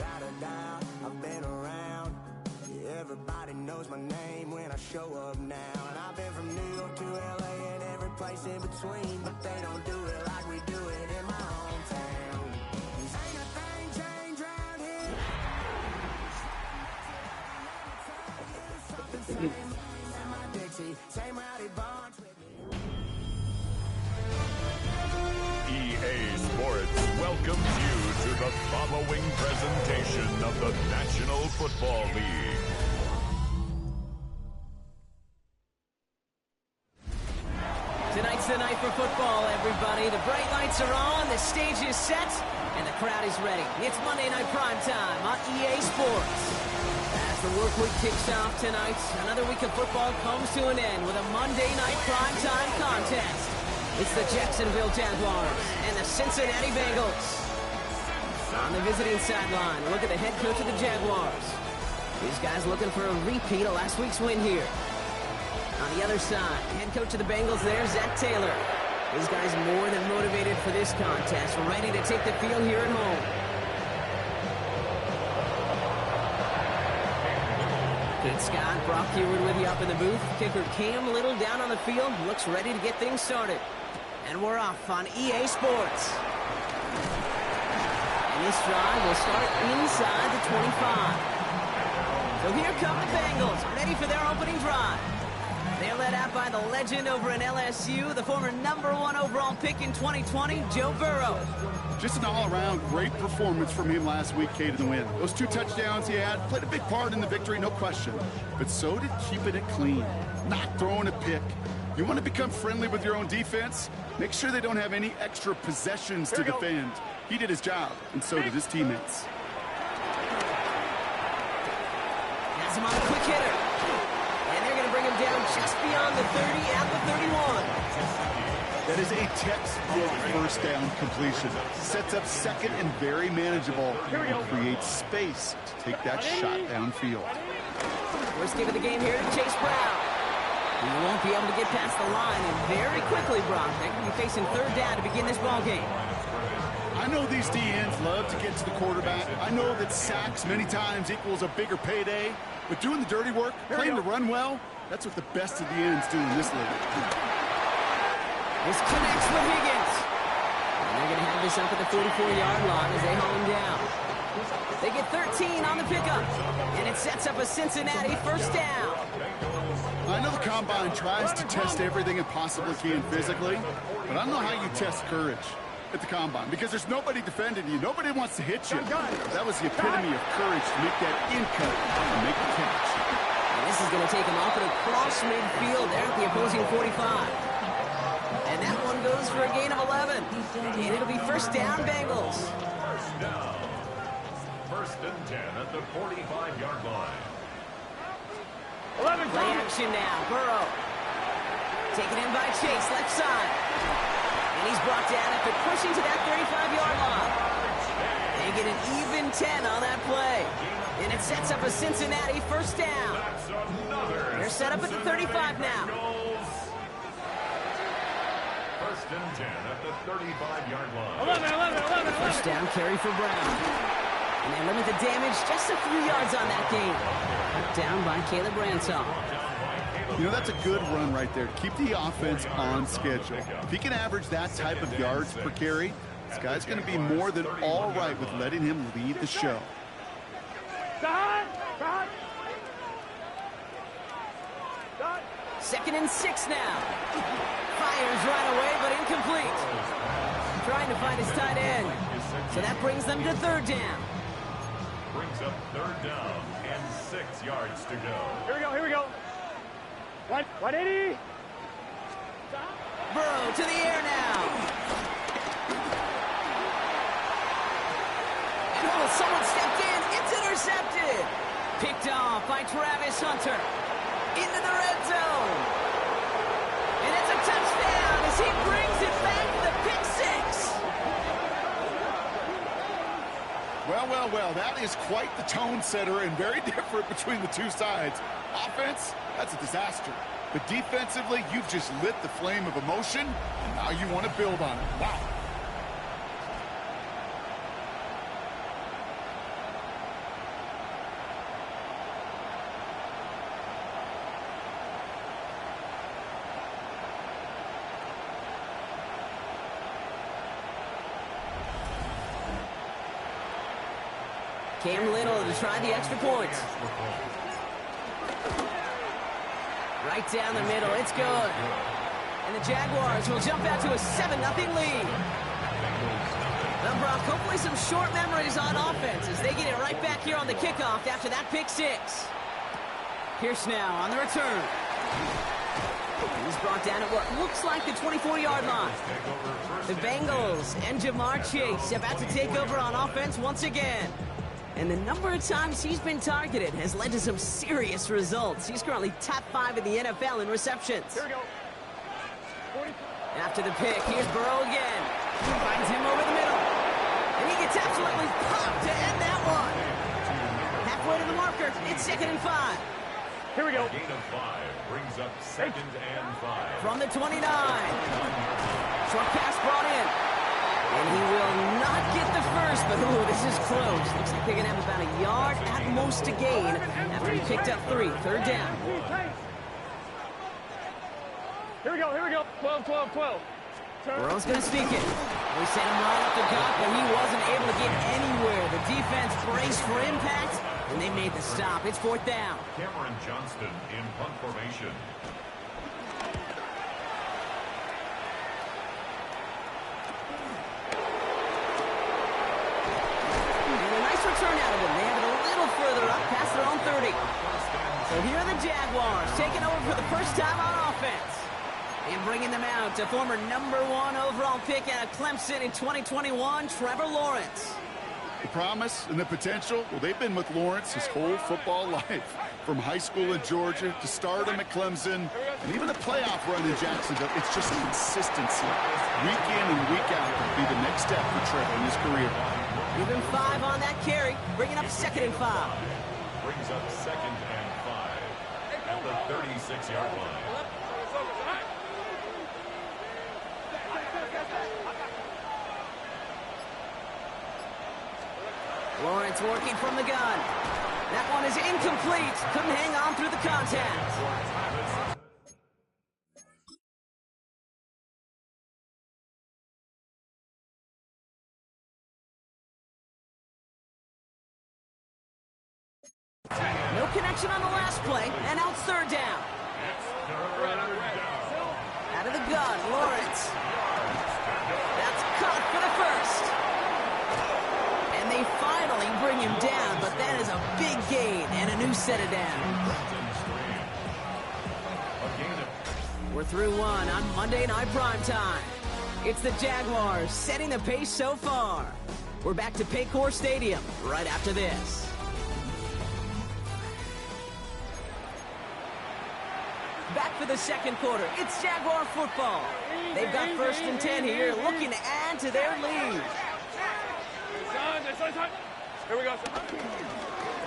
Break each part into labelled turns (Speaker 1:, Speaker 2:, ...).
Speaker 1: without a doubt, I've been around. Yeah, everybody knows my name when I show up now. And I've been from New York to LA and every place in between, but they don't do it like we do it in my hometown. 'Cause ain't a thing changed around here. Same rowdy bonds with me.
Speaker 2: EA Sports welcomes you to the following presentation of the National Football League.
Speaker 3: Tonight's the night for football, everybody. The bright lights are on, the stage is set, and the crowd is ready. It's Monday Night Primetime on EA Sports. As the work week kicks off tonight, another week of football comes to an end with a Monday Night Primetime contest. It's the Jacksonville Jaguars and the Cincinnati Bengals. On the visiting sideline, look at the head coach of the Jaguars. These guys looking for a repeat of last week's win here. On the other side, head coach of the Bengals there, Zach Taylor. These guys more than motivated for this contest, ready to take the field here at home. Good Scott, Brock Heward with you up in the booth. Kicker Cam Little down on the field, looks ready to get things started. And we're off on EA Sports. And this drive will start inside the 25. So here come the Bengals, ready for their opening drive. They're led out by the legend over in LSU, the former #1 overall pick in 2020, Joe Burrow.
Speaker 4: Just an all-around great performance from him last week, Kate, in the win. Those 2 touchdowns he had played a big part in the victory, no question. But so did keeping it clean, not throwing a pick. You want to become friendly with your own defense? Make sure they don't have any extra possessions to defend. He did his job, and so did his teammates.
Speaker 3: Has him on a quick hitter. And they're going to bring him down just beyond the 30 at the 31.
Speaker 4: That is a textbook first down completion. Sets up second and very manageable. And creates space to take that shot downfield.
Speaker 3: First give of the game here to Chase Brown. He won't be able to get past the line, and very quickly, Brock, they're going to be facing third down to begin this ball game.
Speaker 4: I know these DNs love to get to the quarterback. I know that sacks many times equals a bigger payday, but doing the dirty work, playing to run well, that's what the best of the ends do in this league.
Speaker 3: This connects with Higgins. And they're going to have this up at the 44-yard line as they haul him down. They get 13 on the pickup, and it sets up a Cincinnati first down.
Speaker 4: I know the Combine tries to test everything it possibly can physically, but I don't know how you test courage at the Combine, because there's nobody defending you. Nobody wants to hit you. That was the epitome of courage to make that in-cut and make the catch.
Speaker 3: And this is going to take him off and across midfield there at the opposing 45. And that one goes for a gain of 11. And it'll be first down, Bengals.
Speaker 2: First down. First and 10 at the 45-yard line.
Speaker 3: 11 play action now. Burrow. Taken in by Chase, left side. And he's brought down after pushing to that 35-yard line. They get an even 10 on that play. And it sets up a Cincinnati first down. They're set up at the 35 now.
Speaker 2: First and 10 at the 35-yard line.
Speaker 3: 11. First down carry for Brown. And they limit the damage just a few yards on that game. Down by Caleb Ransaw.
Speaker 4: You know, that's a good run right there to keep the offense on schedule. If he can average that type of yards per carry, this guy's going to be more than all right with letting him lead the show.
Speaker 3: Second and 6 now. Fires right away, but incomplete. Trying to find his tight end. So that brings them to third down.
Speaker 2: Brings up third down and 6 yards to go.
Speaker 5: Here we go. 180.
Speaker 3: Burrow to the air now. And oh, someone stepped in. It's intercepted. Picked off by Travis Hunter. Into the red zone. And it's a touchdown as he brings it back to the pick six.
Speaker 4: Well, that is quite the tone setter and very different between the two sides. Offense, that's a disaster. But defensively, you've just lit the flame of emotion, and now you want to build on it. Wow.
Speaker 3: Cam Little to try the extra point. Right down the middle. It's good. And the Jaguars will jump out to a 7-0 lead. Now, Brock, hopefully some short memories on offense as they get it right back here on the kickoff after that pick six. Pierce now on the return. He's brought down at what looks like the 24-yard line. The Bengals and Jamar Chase about to take over on offense once again. And the number of times he's been targeted has led to some serious results. He's currently top 5 in the NFL in receptions.
Speaker 5: Here we go.
Speaker 3: After the pick, here's Burrow again. He finds him over the middle. And he gets absolutely popped to end that one. Halfway to the marker, it's 2nd and 5.
Speaker 5: Here we go.
Speaker 2: Gain of 5 brings up 2nd and 5.
Speaker 3: From the 29. Short pass brought in. And he will not get the first, but ooh, this is close. Looks like they're going to have about a yard at most to gain after he picked up 3. 3rd down.
Speaker 5: Here we go, here we go. 12, 12, 12.
Speaker 3: Burrow's going to sneak it. We sent him right up the gut, but he wasn't able to get anywhere. The defense braced for impact, and they made the stop. It's 4th down.
Speaker 2: Cameron Johnston in punt formation.
Speaker 3: Return out of them. They have it a little further up past their own 30. So here are the Jaguars taking over for the first time on offense. And bringing them out to former #1 overall pick out of Clemson in 2021, Trevor Lawrence.
Speaker 4: The promise and the potential, well, they've been with Lawrence his whole football life. From high school in Georgia to stardom at Clemson, and even the playoff run in Jacksonville, it's just consistency. Week in and week out will be the next step for Trevor in his career.
Speaker 3: Even 5 on that carry, bringing up 2nd and 5.
Speaker 2: Brings up 2nd and 5 at the 36-yard line.
Speaker 3: Lawrence working from the gun. That one is incomplete. Couldn't hang on through the contact. No connection on the last play, and now it's 3rd down. Out of the gun, Lawrence. That's caught for the first. And they finally bring him down, but that is a big gain and a new set of downs. We're through 1 on Monday Night Primetime. It's the Jaguars setting the pace so far. We're back to Paycor Stadium right after this. Back for the second quarter. It's Jaguar football. They've got 1st and 10 here, looking to add to their lead.
Speaker 5: Here we go.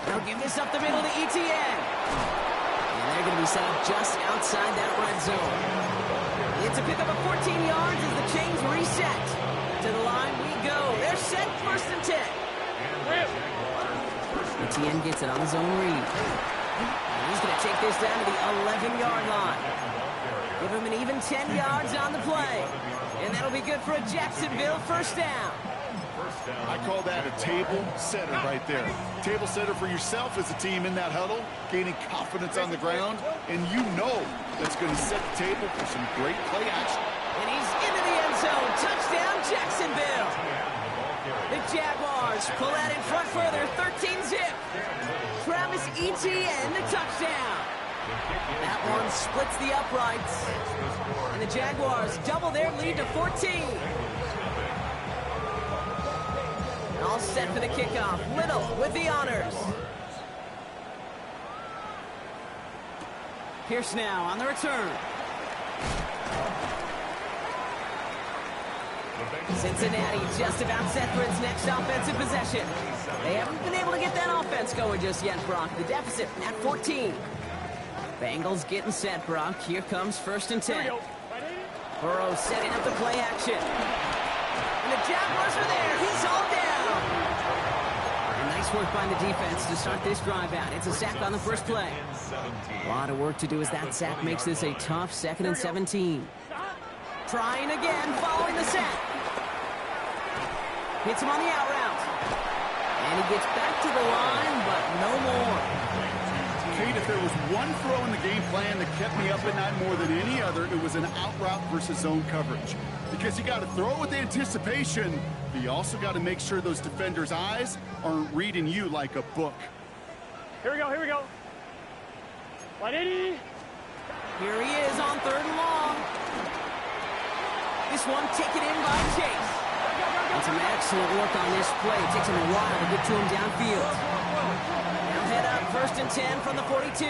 Speaker 3: They'll give this up the middle to ETN. And they're going to be set up just outside that red zone. It's a pickup of 14 yards as the chains reset. To the line we go. They're set 1st and 10. ETN gets it on his own read. He's going to take this down to the 11-yard line. Give him an even 10 yards on the play. And that'll be good for a Jacksonville 1st down.
Speaker 4: I call that a table setter right there. Table setter for yourself as a team in that huddle, gaining confidence on the ground, and you know that's going to set the table for some great play action.
Speaker 3: And he's into the end zone. Touchdown, Jacksonville. The Jaguars pull out in front further, 13-zip. Travis Etienne, the touchdown. That one splits the uprights. And the Jaguars double their lead to 14. All set for the kickoff. Little with the honors. Pierce now on the return. Cincinnati just about set for its next offensive possession. They haven't been able to get that offense going just yet, Brock. The deficit at 14. Bengals getting set, Brock. Here comes 1st and 10. Burrow setting up the play action. And the Jaguars are there. He's all down. And nice work by the defense to start this drive out. It's a sack on the first play. A lot of work to do as that sack makes this a tough 2nd and 17. Trying again, following the sack. Hits him on the out route. And he gets back to the line, but no more.
Speaker 4: Kate, if there was one throw in the game plan that kept me up at night more than any other, it was an out route versus zone coverage. Because you got to throw it with anticipation, but you also got to make sure those defenders' eyes aren't reading you like a book.
Speaker 5: Here we go, here we go. 180.
Speaker 3: Here he is on 3rd and long. This one taken in by Chase. And some excellent work on this play. It takes him a while to get to him downfield. Now head up, 1st and 10 from the 42.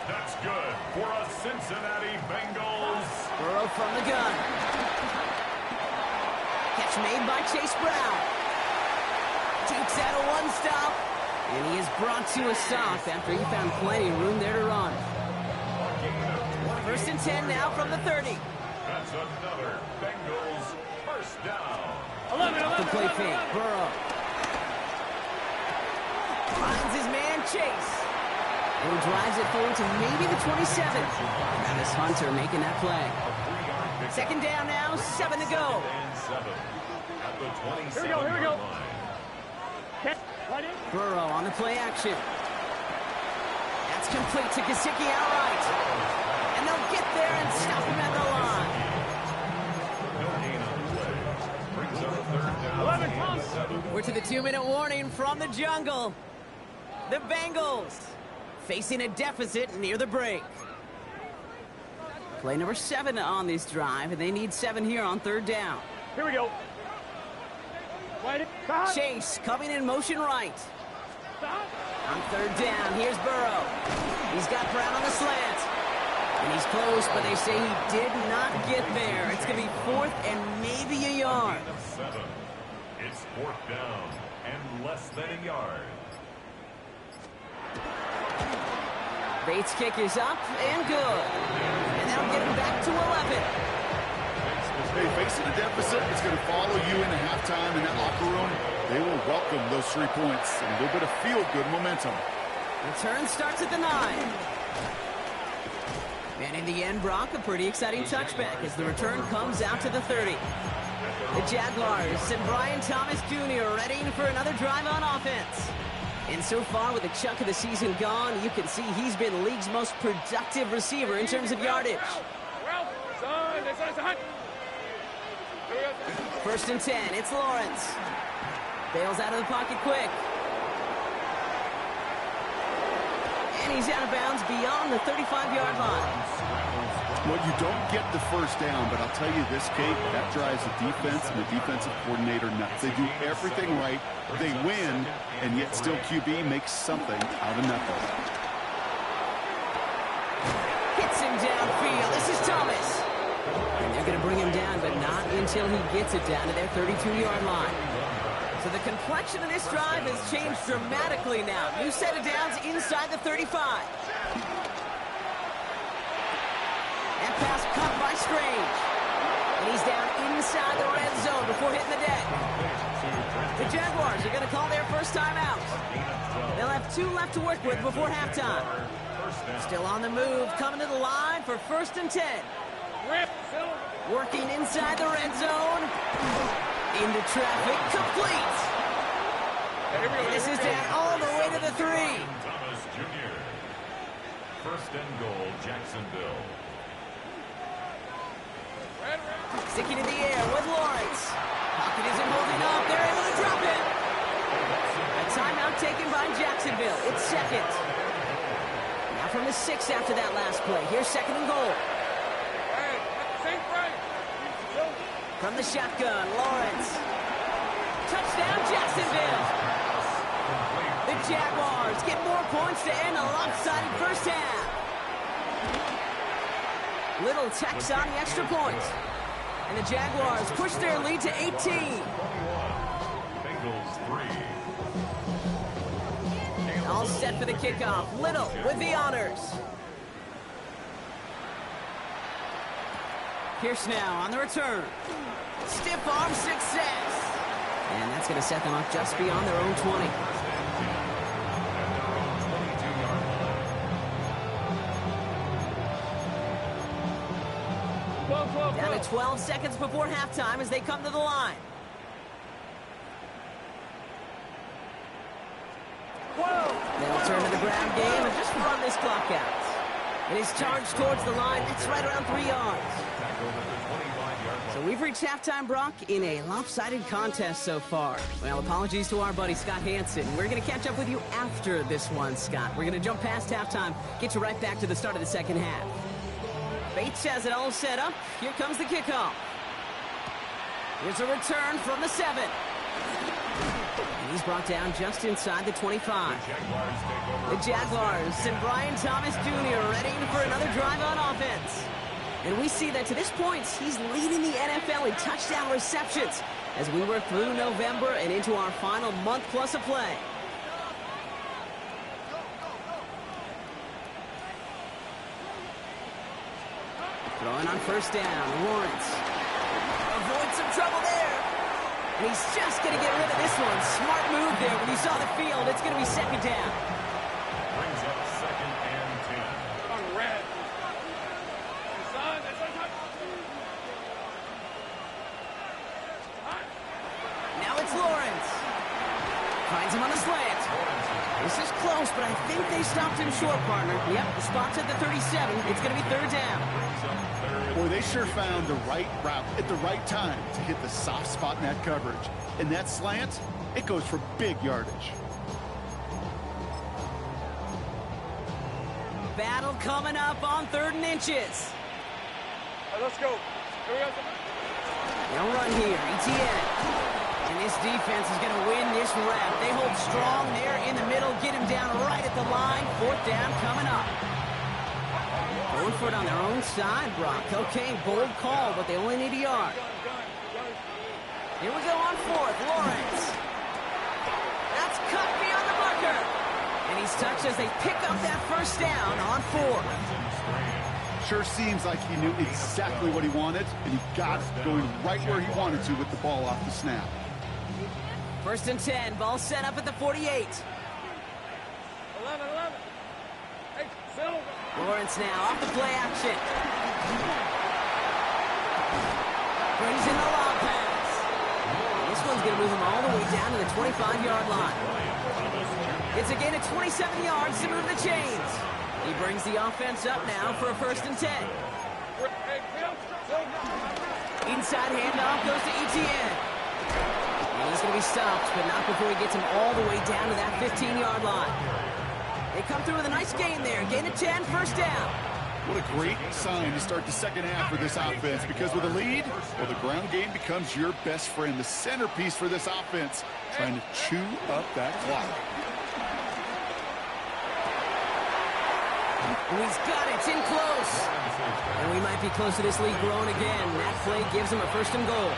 Speaker 2: That's good for a Cincinnati Bengals.
Speaker 3: Burrow from the gun. Catch made by Chase Brown. Takes out a one-stop. And he is brought to a stop after he found plenty of room there to run. 1st and 10 now from the 30.
Speaker 2: That's another Bengals first down.
Speaker 5: 11,
Speaker 3: The play fake. Burrow finds his man Chase. And he drives it forward to maybe the 27. Travis Hunter making that play. 2nd down now, 7 to go.
Speaker 5: Here we go, here we go.
Speaker 3: Burrow on the play action. That's complete to Gesicki outright. And they'll get there and stop him at the line.
Speaker 5: 11, Tom.
Speaker 3: We're to the 2-minute warning from the jungle. The Bengals facing a deficit near the break. Play number 7 on this drive, and they need 7 here on 3rd down.
Speaker 5: Here we go.
Speaker 3: Chase coming in motion right.
Speaker 5: Stop.
Speaker 3: On 3rd down, here's Burrow. He's got Brown on the slant. And he's close, but they say he did not get there. It's going to be 4th and maybe a yard.
Speaker 2: 7. It's 4th down and less than a yard.
Speaker 3: Bates' kick is up and good. And that'll get him back to 11.
Speaker 4: Hey, facing a deficit, it's going to follow you into halftime in that locker room. They will welcome those 3 points and a little bit of feel-good momentum.
Speaker 3: Return starts at the 9. And in the end, Brock, a pretty exciting touchback as the return comes out to the 30. The Jaguars and Brian Thomas Jr. readying for another drive on offense. And so far, with a chunk of the season gone, you can see he's been the league's most productive receiver in terms of yardage. 1st and 10, it's Lawrence. Bails out of the pocket quick. And he's out of bounds beyond the 35-yard line.
Speaker 4: Well, you don't get the first down, but I'll tell you this, Kate, that drives the defense and the defensive coordinator nuts. They do everything right, they win, and yet still QB makes something out of nothing.
Speaker 3: Hits him downfield. This is Thomas. And they're going to bring him down, but not until he gets it down to their 32-yard line. So the complexion of this drive has changed dramatically now. New set of downs inside the 35. That pass caught by Strange. And he's down inside the red zone before hitting the deck. The Jaguars are going to call their first timeout. They'll have 2 left to work with before halftime. Still on the move, coming to the line for 1st and 10. Working inside the red zone. Into traffic, complete. This is down all the way to the 3.
Speaker 2: Thomas Jr. 1st and goal, Jacksonville.
Speaker 3: Sticking in the air with Lawrence. Pocket isn't holding up. They're able to drop it. A timeout taken by Jacksonville. It's 2nd. Now from the 6 after that last play. Here's 2nd and goal. From the shotgun, Lawrence. Touchdown, Jacksonville. The Jaguars get more points to end a lopsided first half. Little tax on the extra point. And the Jaguars push their lead to 18.
Speaker 2: Bengals 3.
Speaker 3: All set for the kickoff. Little with the honors. Pierce now on the return. Stiff arm success. And that's going to set them up just beyond their own 20. Down to 12 seconds before halftime as they come to the line. Return to the ground game and just run this clock out. And his charge towards the line, it's right around 3 yards. So we've reached halftime, Brock, in a lopsided contest so far. Well, apologies to our buddy Scott Hansen. We're going to catch up with you after this one, Scott. We're going to jump past halftime, get you right back to the start of the second half. Bates has it all set up. Here comes the kickoff. Here's a return from the 7. And he's brought down just inside the 25. The Jaguars and Brian Thomas Jr. ready for another drive on offense. And we see that to this point, he's leading the NFL in touchdown receptions as we work through November and into our final month plus of play. Throwing on first down, Lawrence. Avoids some trouble there. And he's just going to get rid of this one. Smart move there. When you saw the field, it's going to be second down.
Speaker 2: Brings up 2nd and 10.
Speaker 5: On red.
Speaker 3: Now it's Lawrence. Finds him on the slant. This is close, but I think they stopped him short, partner. Yep, the spot's at the 37. It's going to be third down.
Speaker 4: Boy, they sure found the right route at the right time to hit the soft spot in that coverage. And that slant, it goes for big yardage.
Speaker 3: Battle coming up on 3rd and inches.
Speaker 5: Let's go. Here we go.
Speaker 3: No run here, ETN. And this defense is going to win this rep. They hold strong there in the middle, get him down right at the line. 4th down coming up. Going for it on their own side, Brock. Okay, bold call, but they only need a yard. Here we go on 4th, Lawrence. That's cut beyond the marker. And he's touched as they pick up that first down on 4th.
Speaker 4: Sure seems like he knew exactly what he wanted, and he got it going right where he wanted to with the ball off the snap.
Speaker 3: 1st and 10, ball set up at the 48.
Speaker 5: 11. Hey, Silver.
Speaker 3: Lawrence now off the play action. Brings in the long pass. This one's going to move him all the way down to the 25-yard line. It's a gain of 27 yards to move the chains. He brings the offense up now for a 1st and 10. Inside handoff goes to ETN. And he's going to be stopped, but not before he gets him all the way down to that 15-yard line. They come through with a nice gain there. Gain of 10, first down.
Speaker 4: What a great sign to start the second half for this offense, because with a lead, well, the ground game becomes your best friend, the centerpiece for this offense, trying to chew up that clock.
Speaker 3: And he's got it. It's in close. And we might be close to this lead growing again. That play gives him a 1st and goal.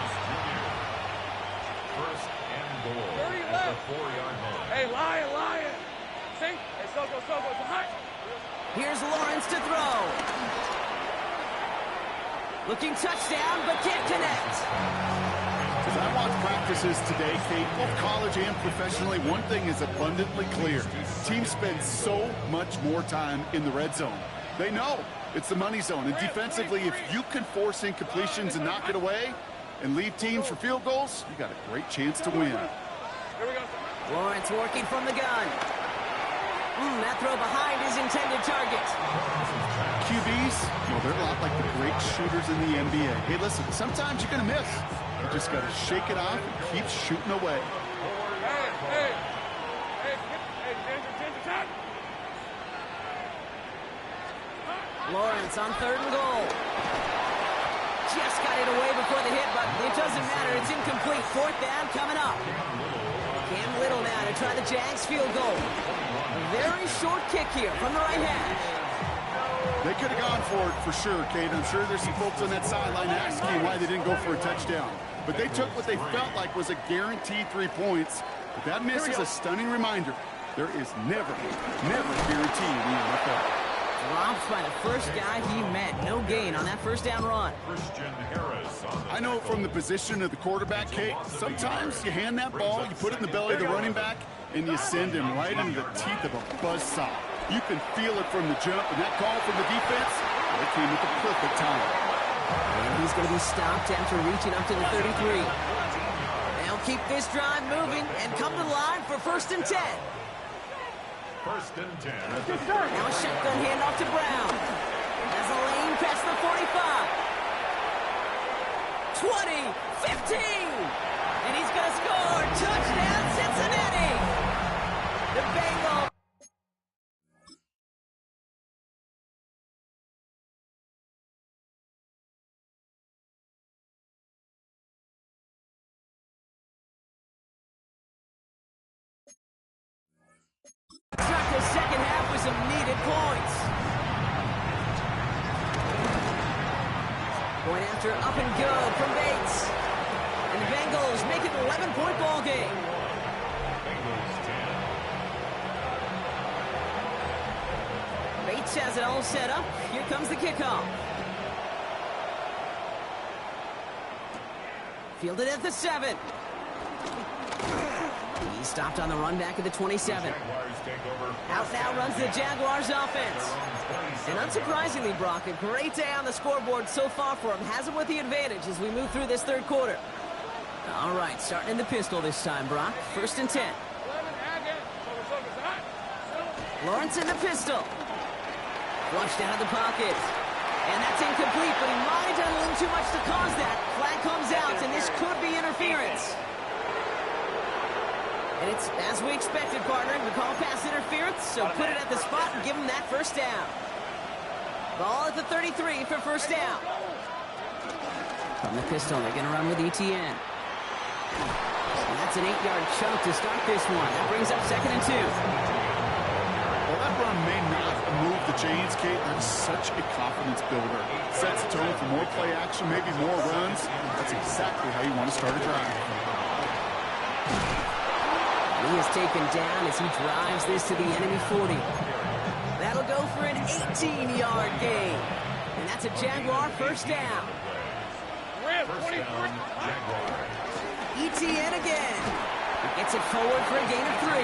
Speaker 2: 1st and goal at the 4-yard line.
Speaker 5: Hey, Lion. See? Hey, so go. High.
Speaker 3: Here's Lawrence to throw. Looking touchdown, but can't connect.
Speaker 4: As I watch practices today, Kate, both college and professionally, one thing is abundantly clear. Teams spend so much more time in the red zone. They know it's the money zone. And defensively, if you can force incompletions and knock it away and leave teams for field goals, you got a great chance to win.
Speaker 5: Here we go.
Speaker 3: Lawrence working from the gun. That throw behind his intended target.
Speaker 4: QBs, well, they're a lot like the great shooters in the NBA. Hey, listen, sometimes you're going to miss. You just got to shake it off and keep shooting away.
Speaker 5: Hey, attack.
Speaker 3: Lawrence on 3rd and goal. Just got it away before the hit, but it doesn't matter. It's incomplete. 4th down coming up. Cam Little now to try the Jags field goal. A very short kick here from the right hash.
Speaker 4: They could have gone for it for sure, Kate. I'm sure there's some folks on that sideline asking why they didn't go for a touchdown. But they took what they felt like was a guaranteed 3 points. But that miss is a stunning reminder. There is never guarantee in the NFL.
Speaker 3: Dropped by the first guy he met. No gain on that first down run.
Speaker 4: I know from the position of the quarterback, Kate, sometimes you hand that ball, you put it in the belly of the running back, and you send him right into the teeth of a buzzsaw. You can feel it from the jump, and that call from the defense, it came at the perfect time.
Speaker 3: And he's going to be stopped after reaching up to the 33. They'll keep this drive moving and come to the line for 1st and 10.
Speaker 2: first and 10.
Speaker 3: Now a shotgun handoff to Brown. Has a lane past the 45. 20, 15. And he's going to score. Touchdown, Cincinnati. The Bengals. Start the second half with some needed points. Going after up and good from Bates. And the Bengals make it an 11-point ball game. Bates has it all set up. Here comes the kickoff. Fielded at the 7. He stopped on the run back at the 27. Out now runs the Jaguars offense. And unsurprisingly, Brock, a great day on the scoreboard so far for him. Has him with the advantage as we move through this third quarter. All right, starting in the pistol this time, Brock. First and 10. Lawrence in the pistol. Flushed out of the pocket. And that's incomplete, but he might have done a little too much to cause that. Flag comes out, and this could be interference. And it's as we expected, partner. We call pass interference, so put it at the spot and give him that first down. Ball at the 33 for first down. From the pistol, they're going to run with ETN. And that's an 8-yard chunk to start this one. That brings up second and 2.
Speaker 4: Well, that run may not move the chains, Kate. That is such a confidence builder. Sets the tone for more play action, maybe more runs. That's exactly how you want to start a drive.
Speaker 3: He is taken down as he drives this to the enemy 40. That'll go for an 18-yard gain. And that's a Jaguar first down. ETN again. He gets it forward for a gain of 3.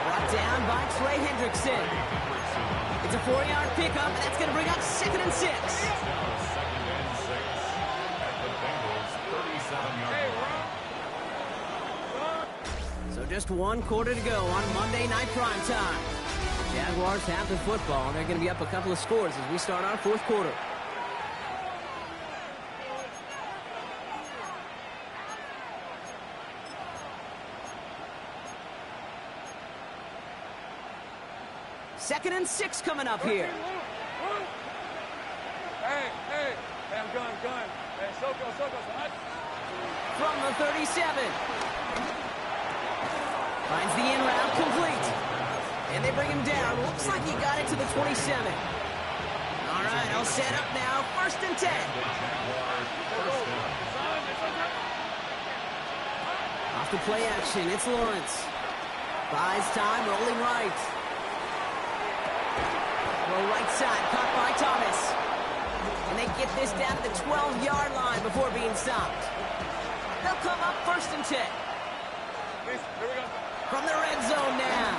Speaker 3: Brought down by Trey Hendrickson. It's a 4-yard pickup, and that's going to bring up second and 6. So just one quarter to go on Monday Night Primetime. Jaguars have the football, and they're going to be up a couple of scores as we start our fourth quarter. Second and 6 coming up here.
Speaker 5: Hey, I'm gun. Hey, Soko, hot.
Speaker 3: From the 37. Finds the in route complete. And they bring him down. Looks like he got it to the 27. All right, all set up now. First and 10. Off the play action, it's Lawrence. Buys time, rolling right. Roll right side, caught by Thomas. And they get this down to the 12-yard line before being stopped. They'll come up first and 10.
Speaker 5: Here we go.
Speaker 3: From the red zone now.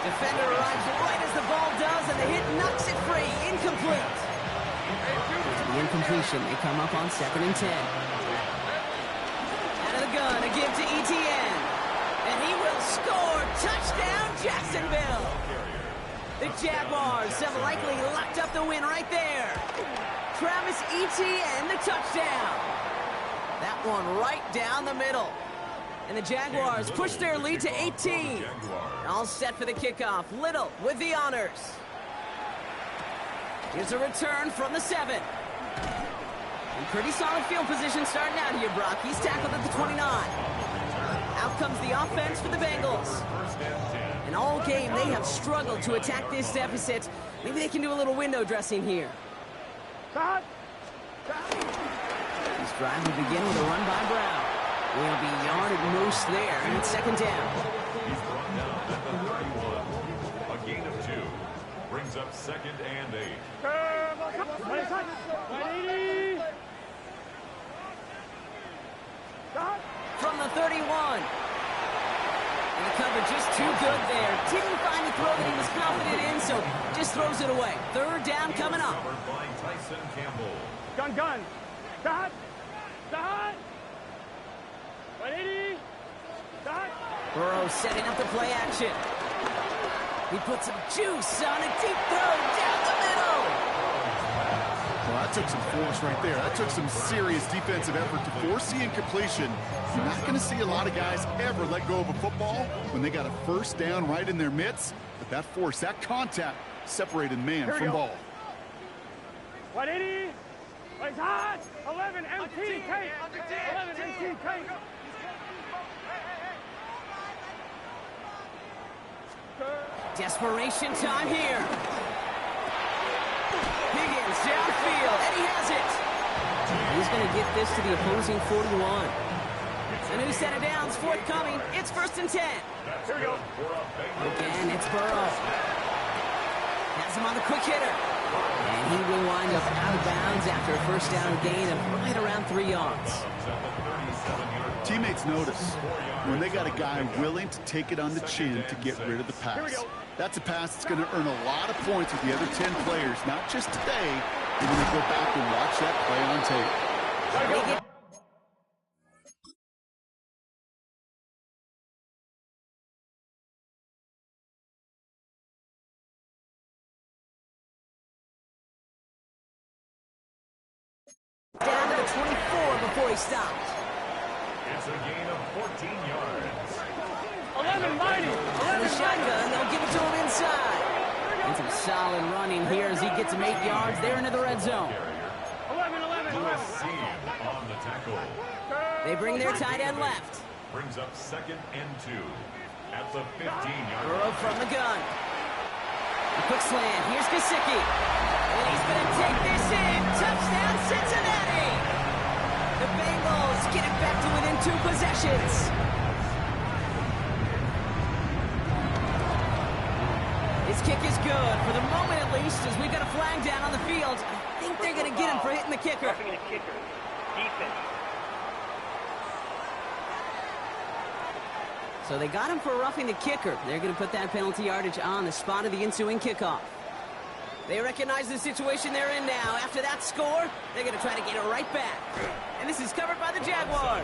Speaker 3: Defender arrives right as the ball does, and the hit knocks it free. Incomplete. To the incompletion, they come up on second and 10. Out of the gun, a give to ETN. And he will score. Touchdown, Jacksonville. The Jaguars have likely locked up the win right there. Travis Etienne, the touchdown. That one right down the middle. And the Jaguars push their lead to 18. All set for the kickoff. Little with the honors. Here's a return from the 7. And pretty solid field position starting out here, Brock. He's tackled at the 29. Out comes the offense for the Bengals. And all game, they have struggled to attack this deficit. Maybe they can do a little window dressing here. This drive will begin with a run by Brown. Will be yarded most there, and it's second down.
Speaker 2: He's brought down at the 31. A gain of 2. Brings up second and 8.
Speaker 3: From the 31. And the cover just too good there. Didn't find the throw that he was confident in, so just throws it away. Third down coming up.
Speaker 2: Covered by Tyson Campbell.
Speaker 5: Gun. Dot.
Speaker 3: Burrow setting up the play action. He puts some juice on a deep throw down the middle.
Speaker 4: Well, that took some force right there. That took some serious defensive effort to force the incompletion. You're not going to see a lot of guys ever let go of a football when they got a first down right in their midst. But that force, that contact, separated man from ball.
Speaker 5: 180. It's hot. 11 MT. 11 MT.
Speaker 3: Desperation time here. Higgins downfield, and he has it. He's going to get this to the opposing 41. A new set of downs forthcoming. It's 1st and 10.
Speaker 5: Here we go.
Speaker 3: Again, it's Burrow. Has him on the quick hitter. And he will wind up out of bounds after a first down gain of right around 3 yards.
Speaker 4: Teammates notice when they got a guy willing to take it on the chin to get rid of the pass. That's a pass that's going to earn a lot of points with the other 10 players, not just today, but when they go back and watch that play on tape.
Speaker 3: Down to the 24 before he stopped.
Speaker 2: It's a gain of 14 yards.
Speaker 5: 11 mighty.
Speaker 3: The shotgun, they'll give it to him inside. And some solid running here as he gets him 8 yards. They're into the red zone.
Speaker 5: 11.
Speaker 2: USC on the tackle.
Speaker 3: They bring their tight end left.
Speaker 2: Brings up 2nd and 2 at the 15-yard
Speaker 3: Burrow
Speaker 2: line.
Speaker 3: from the gun. A quick slant. Here's Gesicki. And he's going to take this in. Touchdown, Cincinnati. The Bengals get it back to within 2 possessions. His kick is good, for the moment at least, as we've got a flag down on the field. I think they're going to get him for hitting the kicker.
Speaker 5: Roughing the kicker. Defense.
Speaker 3: So they got him for roughing the kicker. They're going to put that penalty yardage on the spot of the ensuing kickoff. They recognize the situation they're in now. After that score, they're going to try to get it right back. And this is covered by the Jaguars.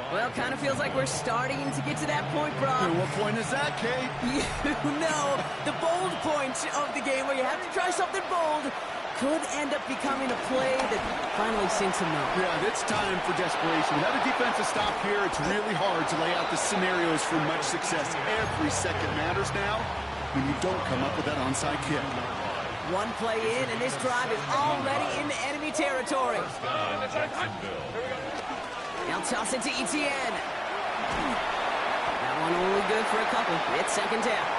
Speaker 3: Well, kind of feels like we're starting to get to that point, Brock.
Speaker 4: And what point is that, Kate?
Speaker 3: You know, the bold point of the game where you have to try something bold could end up becoming a play that finally sinks him up.
Speaker 4: Yeah, it's time for desperation. Without a defensive stop here, it's really hard to lay out the scenarios for much success. Every second matters now when you don't come up with that onside kick.
Speaker 3: One play in, and this drive is already into enemy territory. Now toss it to Etienne. That one only good for a couple. It's 2nd down.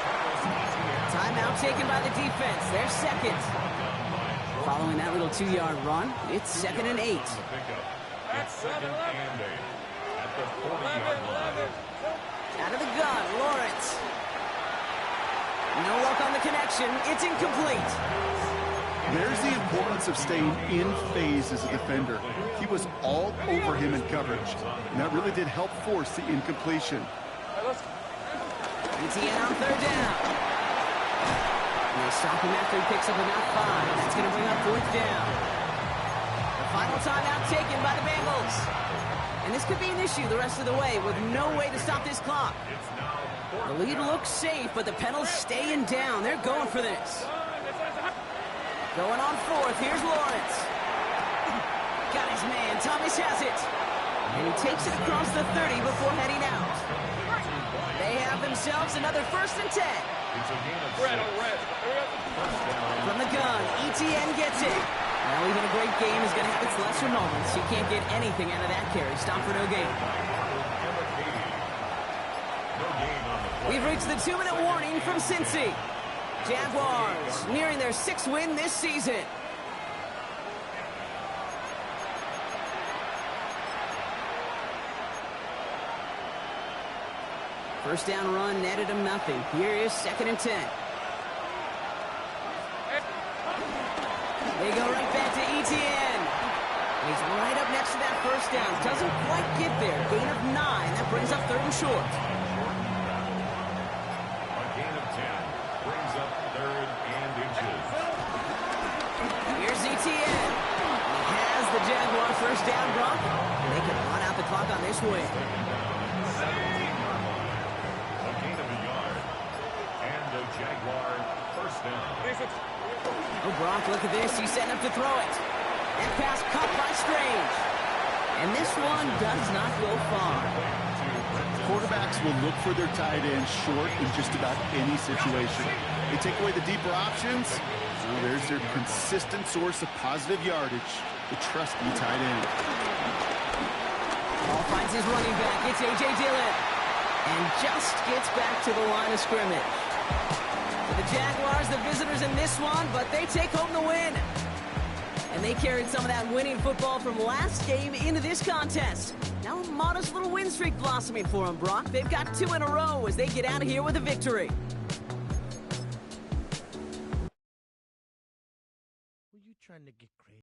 Speaker 3: Timeout taken by the defense. They're 2nd. Following that little 2-yard run, it's 2nd and 8.
Speaker 2: It's 2nd and 8 at the 40-yard line.
Speaker 3: Out of the gun, Lawrence. No luck on the connection. It's incomplete.
Speaker 4: There's the importance of staying in phase as a defender. He was all over him in coverage, and that really did help force the incompletion.
Speaker 3: Etienne on 3rd down. And they stop him after he picks up about 5. That's going to bring up 4th down. The final timeout taken by the Bengals. And this could be an issue the rest of the way with no way to stop this clock. The lead looks safe, but the penalty's staying down. They're going for this. Going on 4th. Here's Lawrence. Got his man. Thomas has it. And he takes it across the 30 before heading out. They have themselves another 1st and 10. From the gun, Etienne gets it. Well, even a great game is going to have its lesser moments. You can't get anything out of that carry. Stop for no gain. We've reached the 2-minute warning from Cincy. Jaguars nearing their 6th win this season. First down run netted him nothing. Here is 2nd and 10. They go right back to Etienne. He's right up next to that first down. Doesn't quite get there. Gain of 9. That brings up 3rd and short.
Speaker 2: A gain of 10 brings up 3rd and inches.
Speaker 3: Here's Etienne. He has the Jaguar first down, Brock. They can run out the clock on this win.
Speaker 2: A gain of a yard. And a Jaguar first down.
Speaker 3: Oh, Brock, look at this. He's setting up to throw it. And pass caught by Strange. And this one does not go far.
Speaker 4: Quarterbacks will look for their tight end short in just about any situation. They take away the deeper options. Well, there's their consistent source of positive yardage, the trusty tight end.
Speaker 3: Ball finds his running back. It's A.J. Dillon. And just gets back to the line of scrimmage. For the Jaguars, the visitors in this one, but they take home the win. And they carried some of that winning football from last game into this contest. Now a modest little win streak blossoming for them, Brock. They've got 2 in a row as they get out of here with a victory.
Speaker 6: Were you trying to get crazy?